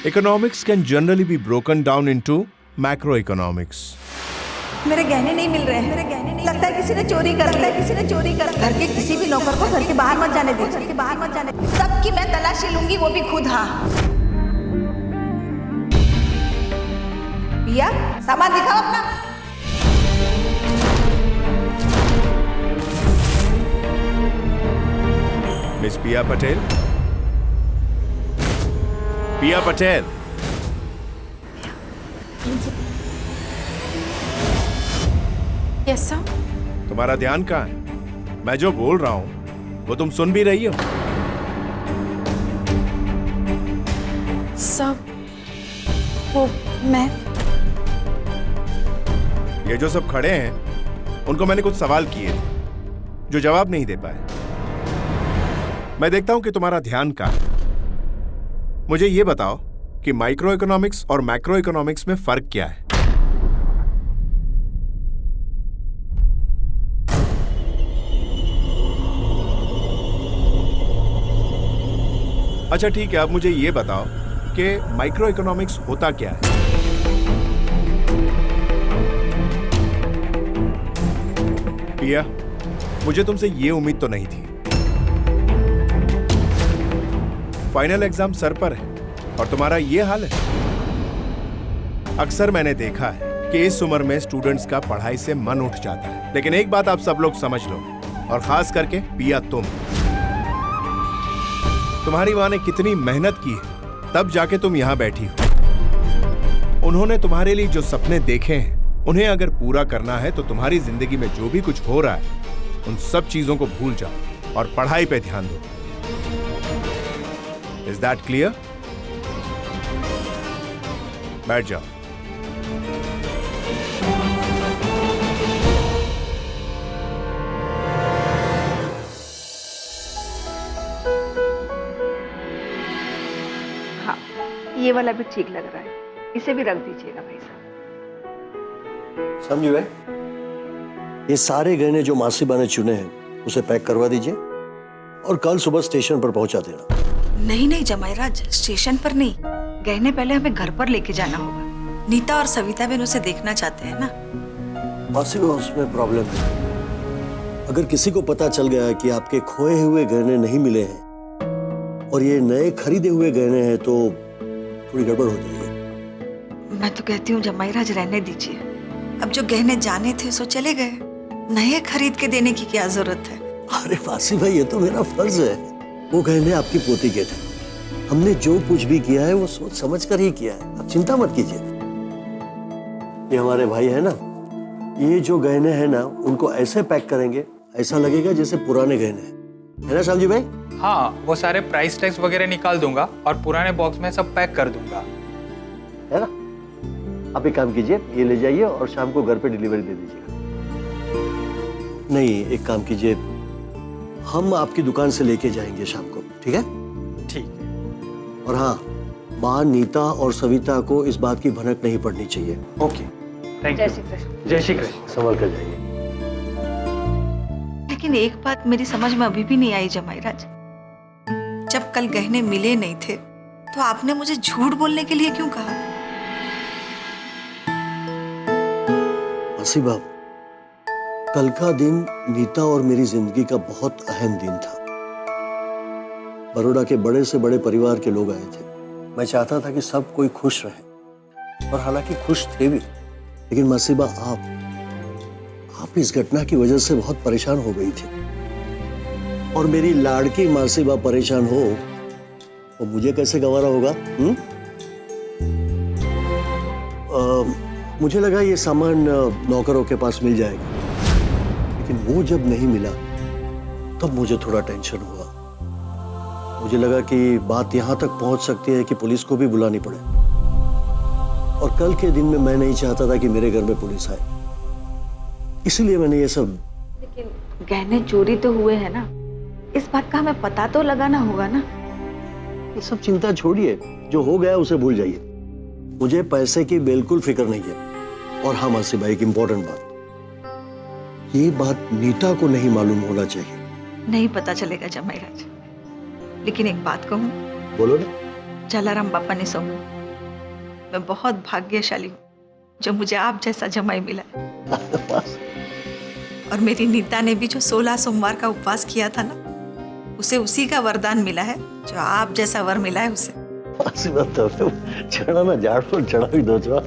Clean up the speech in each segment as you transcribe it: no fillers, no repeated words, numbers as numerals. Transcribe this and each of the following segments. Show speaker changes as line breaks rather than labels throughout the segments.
Economics can generally be broken down into macroeconomics.
मेरे गहने नहीं मिल रहे हैं, मेरे गहने नहीं, लगता है किसी ने चोरी कर लिया, किसी ने चोरी कर, घर के किसी भी नौकर को घर के बाहर मत जाने दे, घर के बाहर मत जाने दे। सबकी मैं तलाशी लूंगी, वो भी खुद। हाँ पिया, सामान दिखाओ अपना।
मिस पिया पटेल, पिया पटेल,
यस सर।
तुम्हारा ध्यान कहाँ है? मैं जो बोल रहा हूं वो तुम सुन भी रही हो?
सर वो मैं,
ये जो सब खड़े हैं उनको मैंने कुछ सवाल किए थे जो जवाब नहीं दे पाए। मैं देखता हूं कि तुम्हारा ध्यान कहाँ है। मुझे ये बताओ कि माइक्रो इकोनॉमिक्स और मैक्रो इकोनॉमिक्स में फर्क क्या है? अच्छा ठीक है, अब मुझे ये बताओ कि माइक्रो इकोनॉमिक्स होता क्या है? पिया, मुझे तुमसे ये उम्मीद तो नहीं थी। फाइनल एग्जाम सर पर है और तुम्हारा ये हाल है। अक्सर मैंने देखा है कि इस उम्र में स्टूडेंट्स का पढ़ाई से मन उठ जाता है, लेकिन एक बात आप सब लोग समझ लो, और खास करके पिया तुम्हारी माँ ने कितनी मेहनत की है तब जाके तुम यहां बैठी हो। उन्होंने तुम्हारे लिए जो सपने देखे हैं उन्हें अगर पूरा करना है तो तुम्हारी जिंदगी में जो भी कुछ हो रहा है उन सब चीजों को भूल जाओ और पढ़ाई पे ध्यान दो। Is that clear? बैठ जाओ।
हाँ ये वाला भी ठीक लग रहा है, इसे भी रख दीजिएगा भाई साहब।
समझे भाई, ये सारे गहने जो मासीबा ने चुने हैं उसे पैक करवा दीजिए और कल सुबह स्टेशन पर पहुंचा देना।
नहीं नहीं जमाईराज, स्टेशन पर नहीं, गहने पहले हमें घर पर लेके जाना होगा। नीता और सविता भी उसे देखना चाहते हैं ना।
मासीबा, उसमें प्रॉब्लम है। अगर किसी को पता चल गया कि आपके खोए हुए गहने नहीं मिले हैं और ये नए खरीदे हुए गहने हैं तो थोड़ी गड़बड़ हो जाएगी।
मैं तो कहती हूँ जमाईराज रहने दीजिए, अब जो गहने जाने थे सो चले गए, नए खरीद के देने की क्या जरूरत है।
अरे वासी भाई, ये तो मेरा फर्ज है। वो गहने आपकी पोती के थे, हमने जो कुछ भी किया है वो सोच समझ कर ही किया है, आप चिंता मत कीजिए। ये हमारे भाई है ना, ये जो गहने हैं ना उनको ऐसे पैक करेंगे ऐसा लगेगा जैसे पुराने गहने हैं, है ना साहब जी भाई?
हाँ, वो सारे प्राइस टैग्स वगैरह निकाल दूंगा और पुराने बॉक्स में सब पैक कर दूंगा,
है ना? आप एक काम कीजिए, ये ले जाइए और शाम को घर पे डिलीवरी दे दीजिएगा। नहीं, एक काम कीजिए, हम आपकी दुकान से लेके जाएंगे शाम को, ठीक है?
ठीक है।
और हाँ, माँ नीता और सविता को इस बात की भनक नहीं पड़नी चाहिए।
Okay, thank you.
जय श्री कृष्ण।
जय श्री कृष्ण।
संभल कर जाइए।
लेकिन एक बात मेरी समझ में अभी भी नहीं आई जमाईराज, जब कल गहने मिले नहीं थे तो आपने मुझे झूठ बोलने के लिए क्यों कहा?
मासी बाप, कल का दिन नीता और मेरी जिंदगी का बहुत अहम दिन था। बड़ौदा के बड़े से बड़े परिवार के लोग आए थे। मैं चाहता था कि सब कोई खुश रहे और हालांकि खुश थे भी, लेकिन मासीबा आप इस घटना की वजह से बहुत परेशान हो गई थी और मेरी लाड़की मासीबा परेशान हो तो मुझे कैसे गवारा होगा? मुझे लगा ये सामान नौकरों के पास मिल जाएगा, लेकिन वो जब नहीं मिला तब मुझे थोड़ा टेंशन हुआ। मुझे लगा कि बात यहां तक पहुंच सकती है कि पुलिस को भी बुलानी पड़े, और कल के दिन में मैं नहीं चाहता था कि मेरे घर में पुलिस आए, इसलिए मैंने ये सब।
लेकिन गहने चोरी तो हुए हैं ना, इस बात का हमें पता तो लगाना होगा ना।
ये सब चिंता छोड़िए, जो हो गया उसे भूल जाइए। मुझे पैसे की बिल्कुल फिक्र नहीं है। और हाँ मासी भाई, एक इंपॉर्टेंट बात, ये बात नीता को नहीं मालूम होना चाहिए।
नहीं पता चलेगा जमाईराज, लेकिन एक बात कहूँ,
बोलो ना।
जलाराम बापा ने सोमू, मैं बहुत भाग्यशाली हूँ जो मुझे आप जैसा जमाई मिला है। और मेरी नीता ने भी जो 16 सोमवार का उपवास किया था ना, उसे उसी का वरदान मिला है जो आप जैसा वर मिला है उसे।
आशीर्वाद तो चढ़ा ना झाड़ पर चढ़ा भी दो जो।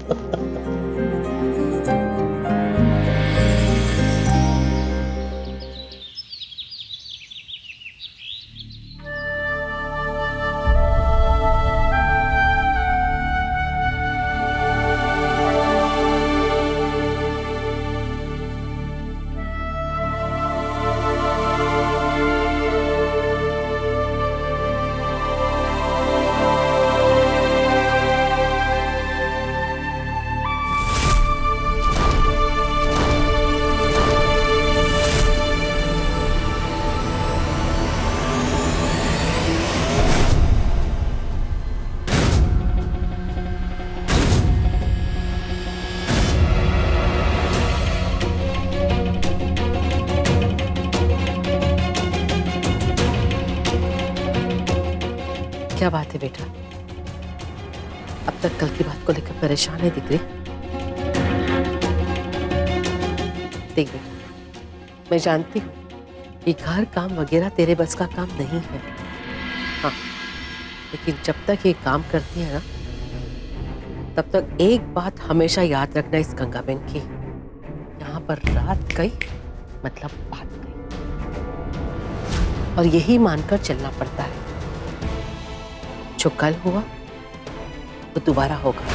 क्या बात है बेटा? अब तक कल की बात को लेकर परेशान है दिख रही। देख बेटा, मैं जानती हूँ कि घर काम वगैरह तेरे बस का काम नहीं है। हाँ, लेकिन जब तक ये काम करती है ना, तब तक एक बात हमेशा याद रखना इस गंगाबेन की, यहाँ पर रात गई मतलब बात गई, और यही मानकर चलना पड़ता है। जो कल हुआ वो दोबारा होगा,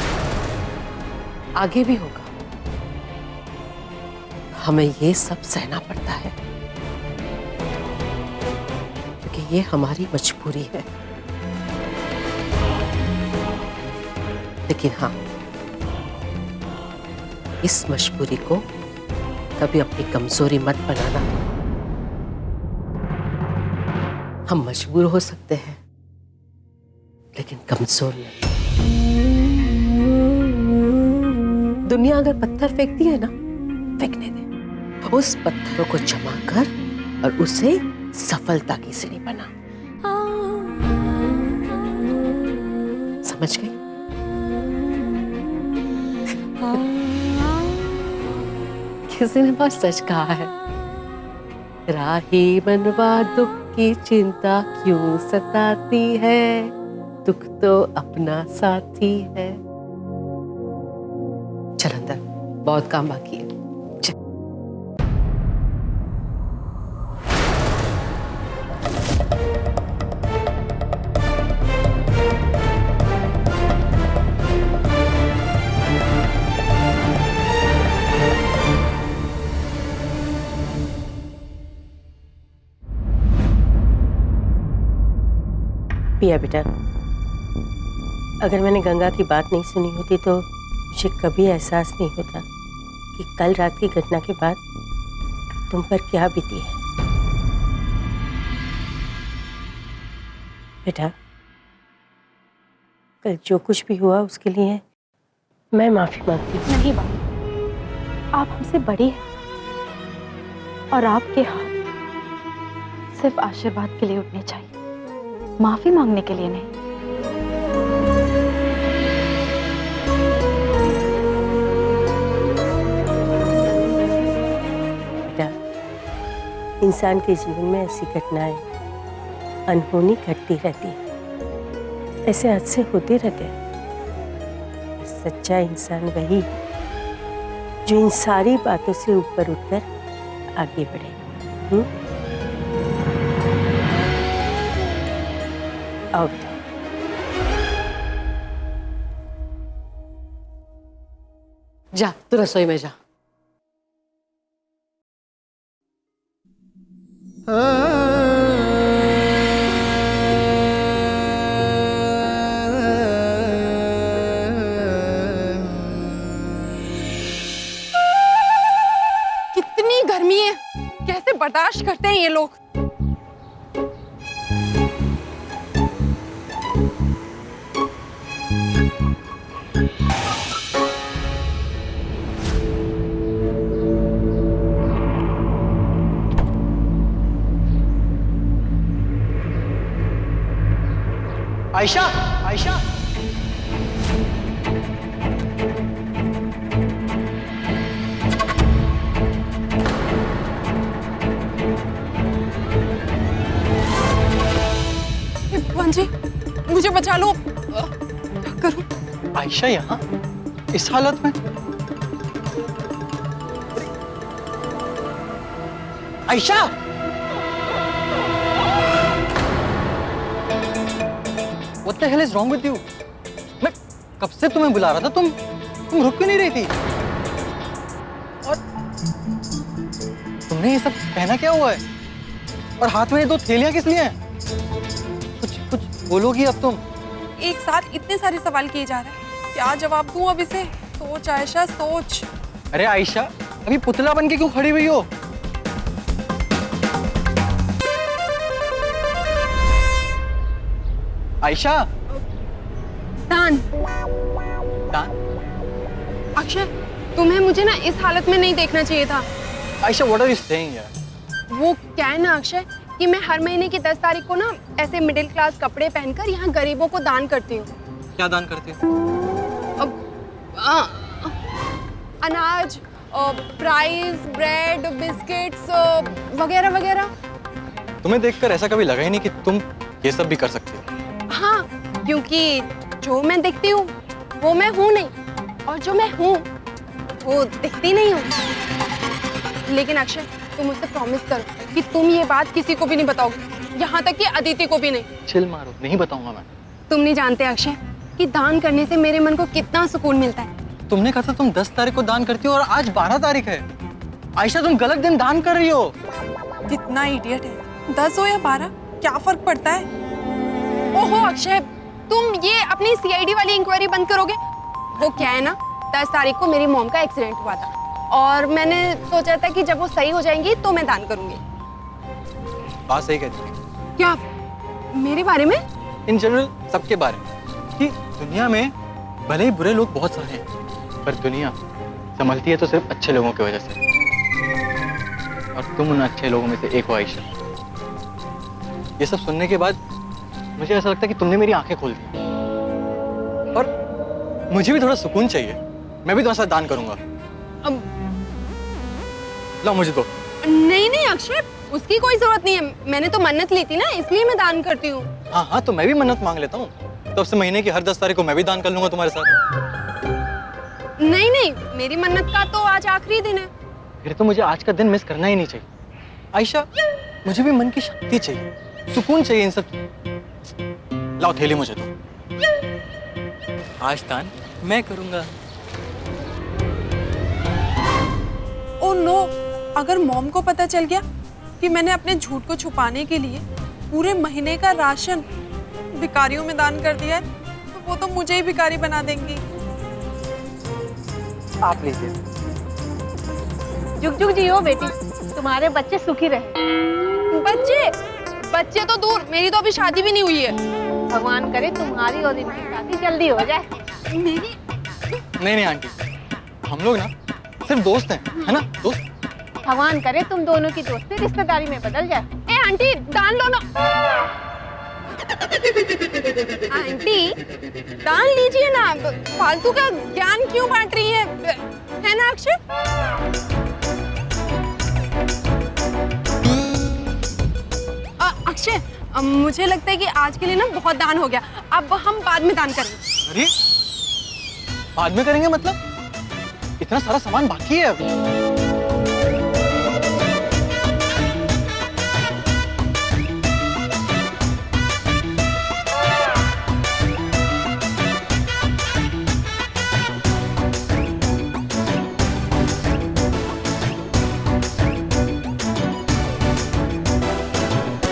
आगे भी होगा। हमें ये सब सहना पड़ता है क्योंकि ये हमारी मजबूरी है। लेकिन हाँ, इस मजबूरी को कभी अपनी कमजोरी मत बनाना। हम मजबूर हो सकते हैं लेकिन कमजोर नहीं। दुनिया अगर पत्थर फेंकती है ना, फेंकने दे। उस पत्थरों को जमा कर और उसे सफलता की सीढ़ी बना। समझ गई? किसी ने बहुत सच कहा है, राही मनवा दुख की चिंता क्यों सताती है, दुख तो अपना साथी है। चल अंदर, बहुत काम बाकी है। चल।
पिया बेटा, अगर मैंने गंगा की बात नहीं सुनी होती तो मुझे कभी एहसास नहीं होता कि कल रात की घटना के बाद तुम पर क्या बीती है। बेटा, कल जो कुछ भी हुआ उसके लिए मैं माफी मांगती हूँ।
नहीं बाबा, आप हमसे बड़ी हैं और आपके हाथ सिर्फ आशीर्वाद के लिए उठने चाहिए, माफी मांगने के लिए नहीं।
इंसान के जीवन में ऐसी घटनाएं अनहोनी घटती रहती है, ऐसे हादसे होते रहते हैं। सच्चा इंसान वही है जो इन सारी बातों से ऊपर उठकर आगे बढ़े। आओ बेटा।
जा, तू रसोई में जा।
कितनी गर्मी है, कैसे बर्दाश्त करते हैं ये लोग।
आयशा, आयशा,
भगवान जी, मुझे बचा लो। क्या करूं?
आयशा यहाँ इस हालत में? Ayesha! What the hell is wrong with you? मैं कब से तुम्हें बुला रहा था, तुम रुक क्यों नहीं रही थी? और तुमने ये सब पहना क्या हुआ है? और हाथ में ये दो थैलियां किस लिए हैं? कुछ बोलोगी अब तुम?
एक साथ इतने सारे सवाल किए जा रहे हैं, क्या जवाब दूं अब इसे? सोच आयशा, सोच।
अरे आयशा, अभी पुतला बन के क्यों खड़ी हुई हो? आयशा!
दान।
दान?
अक्षय, तुम्हें मुझे ना इस हालत में नहीं देखना चाहिए था।
Ayesha, what are you saying यार?
वो क्या है ना अक्षय, कि मैं हर महीने की 10 तारीख को ना ऐसे मिडिल क्लास कपड़े पहनकर यहाँ गरीबों को दान करती हूँ।
क्या दान करती हो?
अनाज, प्राइस, ब्रेड, बिस्किट्स वगैरह वगैरह।
तुम्हें देखकर ऐसा कभी लगा ही नहीं कि तुम ये सब भी कर सकती हो।
हाँ, क्योंकि जो मैं दिखती हूँ वो मैं हूँ नहीं, और जो मैं हूँ वो दिखती नहीं हूँ। लेकिन अक्षय, तुम मुझसे प्रॉमिस करो कि तुम ये बात किसी को भी नहीं बताओगे, यहाँ तक कि अदिति को भी नहीं।
चिल मारो, नहीं बताऊंगा मैं।
तुम नहीं जानते अक्षय कि दान करने से मेरे मन को कितना सुकून मिलता है।
तुमने कहा था तुम 10 तारीख को दान करती हो और आज 12 तारीख है। आयशा, तुम गलत दिन दान कर रही हो।
कितना इडियट है, 10 हो या 12 क्या फर्क पड़ता है? ओहो अक्षय, तुम ये अपनी सीआईडी वाली इंक्वायरी बंद करोगे? वो क्या है ना, 10 तारीख को मेरी मॉम का एक्सीडेंट हुआ था और मैंने सोचा था कि जब वो सही हो जाएंगी तो मैं दान करूंगी।
बात सही कहती है।
क्या? मेरे बारे में?
इन जनरल सबके बारे में, कि दुनिया में भले ही बुरे लोग बहुत सारे हैं, पर दुनिया संभलती है तो सिर्फ अच्छे लोगों की वजह से। और तुम उन अच्छे लोगों में से एक हो आयशा। ये सब सुनने के बाद मुझे ऐसा लगता है कि तुमने मेरी आंखें खोल दी, और मुझे भी थोड़ा सुकून चाहिए। मैं भी तुम्हारे साथ दान करूंगा। लो मुझे दो।
नहीं नहीं अक्षय, उसकी कोई जरूरत नहीं है। मैंने तो मन्नत ली थी ना, इसलिए मैं दान करती हूँ।
हाँ हाँ, तो मैं भी मन्नत मांग लेता हूँ। तो अब से महीने की हर 10 तारीख को मैं भी दान कर लूंगा तुम्हारे साथ।
नहीं नहीं, मेरी मन्नत का तो आज आखिरी दिन है।
फिर तो मुझे आज का दिन मिस करना ही नहीं चाहिए। आयशा, मुझे भी मन की शांति चाहिए, सुकून चाहिए। इन सब लाओ थैली मुझे दो। आज दान मैं करूंगा।
ओह नो, अगर मॉम को पता चल गया कि मैंने अपने झूठ को छुपाने के लिए पूरे महीने का राशन भिखारियों में दान कर दिया है, तो वो तो मुझे ही भिखारी बना देंगी।
आप लीजिए।
जुग जुग जियो बेटी, तुम्हारे बच्चे सुखी रहे।
बच्चे तो दूर, मेरी तो अभी शादी भी नहीं हुई है।
भगवान करे तुम्हारी और इनकी शादी जल्दी हो जाए।
मेरी?
नहीं आंटी, हम लोग ना सिर्फ दोस्त हैं, है ना? दोस्त।
भगवान करे तुम दोनों की दोस्ती रिश्तेदारी में बदल जाए।
ए आंटी, दान लो ना। आंटी, दान लीजिए ना, फालतू का ज्ञान क्यों बांट रही है ना अक्षय? अक्षय, मुझे लगता है कि आज के लिए ना बहुत दान हो गया, अब हम बाद में दान करेंगे।
अरे बाद में करेंगे मतलब? इतना सारा सामान बाकी है अभी।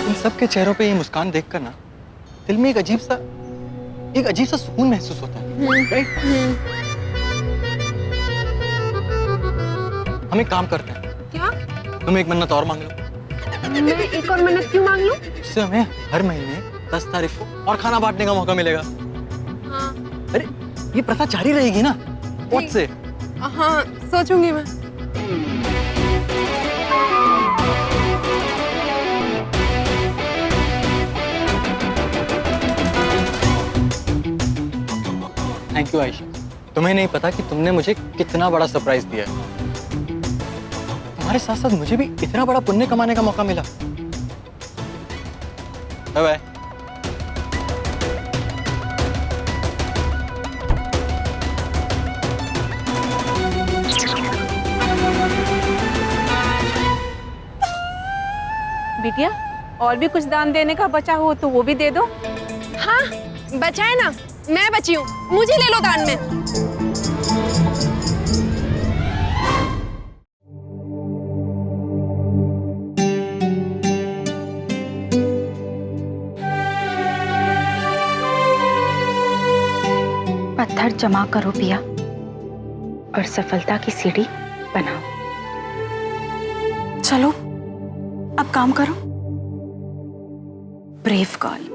इन सबके चेहरों पे ये मुस्कान देखकर ना दिल में एक अजीब सा सुकून महसूस होता है। राइट? हम एक काम करते हैं।
क्या?
तुम एक मन्नत और मांग लो।
मैं एक और मन्नत क्यों मांग लूं?
इससे हमें हर महीने 10 तारीख को और खाना बांटने का मौका मिलेगा।
हाँ।
अरे ये प्रथा जारी रहेगी ना? व्हाट से?
हाँ, सोचूंगी मैं।
Thank you Ayesha. तुम्हें नहीं पता कि तुमने मुझे कितना बड़ा सरप्राइज दिया है। तुम्हारे साथ साथ मुझे भी इतना बड़ा पुण्य कमाने का मौका मिला। Bye bye.
बिटिया, और भी कुछ दान देने का बचा हो तो वो भी दे दो।
हाँ बचा है ना, मैं बची हूँ, मुझे ले लो दान में।
पत्थर जमा करो पिया और सफलता की सीढ़ी बनाओ। चलो अब काम करो। Brave girl.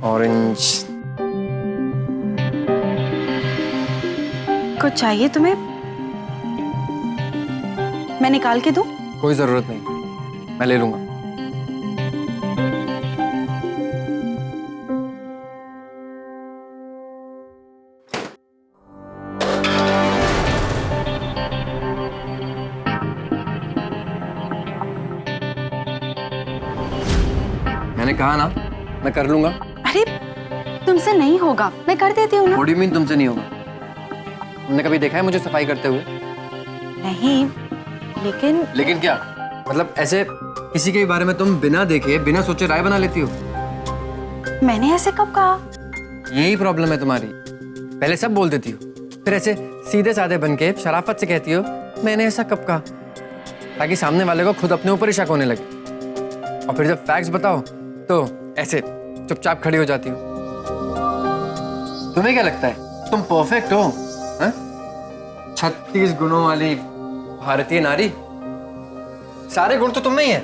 ऑरेंज
कुछ चाहिए तुम्हें? मैं निकाल के दूं?
कोई जरूरत नहीं, मैं ले लूंगा। मैंने कहा ना मैं कर लूंगा।
अरे तुमसे नहीं होगा, मैं कर देती हूँ ना।
What do you mean तुमसे नहीं होगा? तुमने कभी देखा है मुझे सफाई करते हुए?
नहीं, लेकिन
क्या? मतलब ऐसे किसी के बारे में तुम बिना देखे बिना सोचे राय बना लेती हो?
मैंने ऐसे कब कहा?
यही प्रॉब्लम है तुम्हारी। पहले सब बोल देती हो, फिर ऐसे सीधे साधे बन के शराफत से कहती हो मैंने ऐसा कब कहा, ताकि सामने वाले को खुद अपने ऊपर ही शक होने लगे। और फिर जब फैक्ट्स बताओ तो ऐसे चुपचाप खड़ी हो जाती हो। तुम्हें क्या लगता है तुम परफेक्ट हो? 36 गुणों वाली भारतीय नारी, सारे गुण तो तुम में ही हैं।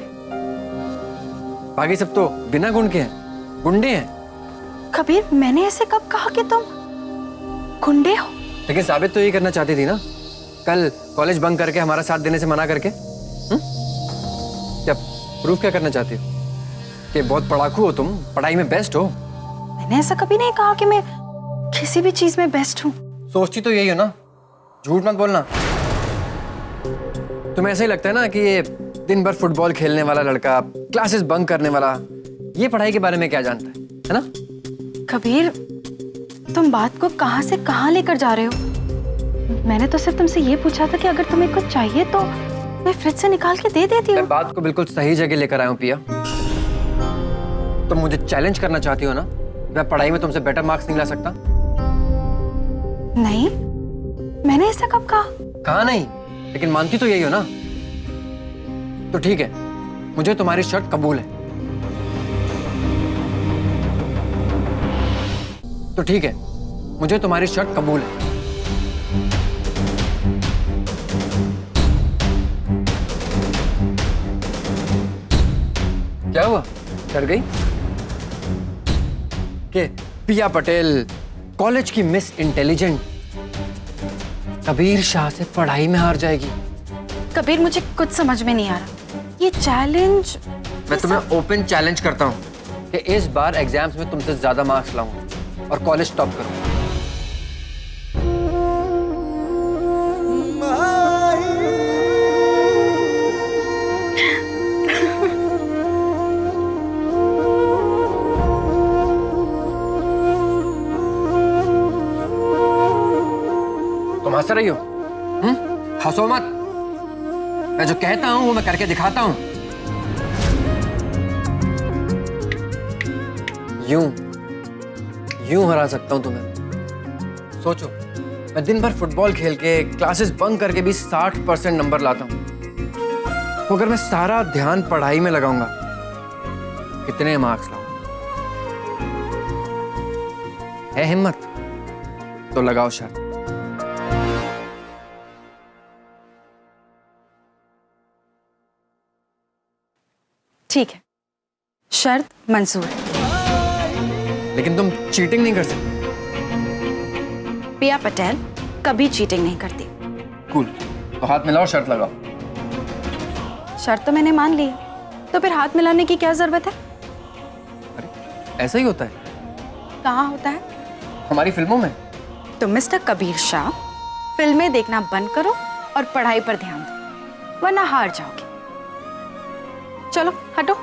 बाकी सब तो बिना गुण के हैं, गुंडे हैं।
कबीर, मैंने ऐसे कब कहा कि तुम गुंडे हो?
लेकिन साबित तो यही करना चाहती थी ना, कल कॉलेज बंक करके हमारा साथ देने से मना करके। क्या प्रूफ क्या करना चाहती हो कि बहुत पढ़ाकू हो तुम, पढ़ाई में बेस्ट हो?
मैंने ऐसा कभी नहीं कहा कि मैं किसी भी चीज में बेस्ट हूँ।
सोचती तो यही हो ना, झूठ मत बोलना। तुम्हें ऐसा ही लगता है ना कि ये दिन भर फुटबॉल खेलने वाला लड़का, क्लासेस बंक करने वाला, ये पढ़ाई के बारे में क्या जानता है ना?
कबीर, तुम बात को कहां से कहां लेकर जा रहे हो? मैंने तो सिर्फ तुमसे ये पूछा था कि अगर तुम्हें कुछ चाहिए तो मैं फ्रिज से निकाल के दे देती हूँ।
मैं बात को बिल्कुल सही जगह लेकर आया हूँ पिया। तुम मुझे चैलेंज करना चाहती हो ना, मैं पढ़ाई में तुमसे बेटर मार्क्स नहीं ला सकता?
नहीं, मैंने ऐसा कब कहा?
कहा नहीं, लेकिन मानती तो यही हो ना। तो ठीक है, मुझे तुम्हारी शर्त कबूल है। तो ठीक है, मुझे तुम्हारी शर्त कबूल है। क्या हुआ, डर गई? कि पिया पटेल कॉलेज की मिस इंटेलिजेंट कबीर शाह से पढ़ाई में हार जाएगी?
कबीर, मुझे कुछ समझ में नहीं आ रहा। ये चैलेंज,
मैं तुम्हें ओपन चैलेंज करता हूँ कि इस बार एग्जाम्स में तुमसे ज्यादा मार्क्स लाऊंगा और कॉलेज टॉप करूंगा। तुम हंस रही हो? हंसो मत। मैं जो कहता हूं वो मैं करके दिखाता हूं। यूं हरा सकता हूं तुम्हें। सोचो,
मैं दिन भर फुटबॉल खेल के क्लासेस बंक करके भी 60% नंबर लाता हूँ। तो अगर मैं सारा ध्यान पढ़ाई में लगाऊंगा, कितने मार्क्स लाऊंगा? है हिम्मत तो लगाओ शर्त।
ठीक है, शर्त मंजूर है।
लेकिन तुम चीटिंग नहीं कर सकते।
पिया पटेल कभी चीटिंग नहीं करती।
कूल, तो हाथ मिलाओ, शर्त लगाओ।
शर्त तो मैंने मान ली है, तो फिर हाथ मिलाने की क्या जरूरत है?
अरे ऐसा ही होता है।
कहाँ होता है?
हमारी फिल्मों में।
तो मिस्टर कबीर शाह, फिल्में देखना बंद करो और पढ़ाई पर ध्यान दो, वरना हार जाओगे। चलो हटो।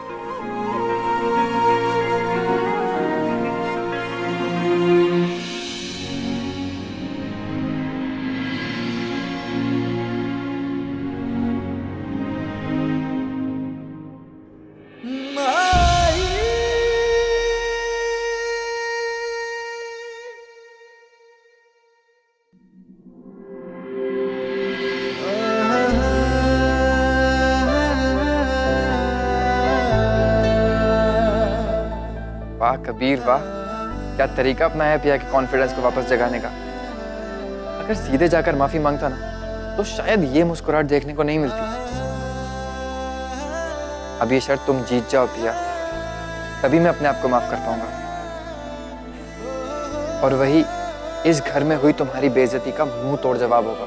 वाह कबीर वाह, क्या तरीका अपनाया पिया के कॉन्फिडेंस को वापस जगाने का। अगर सीधे जाकर माफी मांगता ना, तो शायद ये मुस्कुराहट देखने को नहीं मिलती। अब ये शर्त तुम जीत जाओ पिया, तभी मैं अपने आप को माफ कर पाऊंगा। और वही इस घर में हुई तुम्हारी बेइज्जती का मुंह तोड़ जवाब होगा।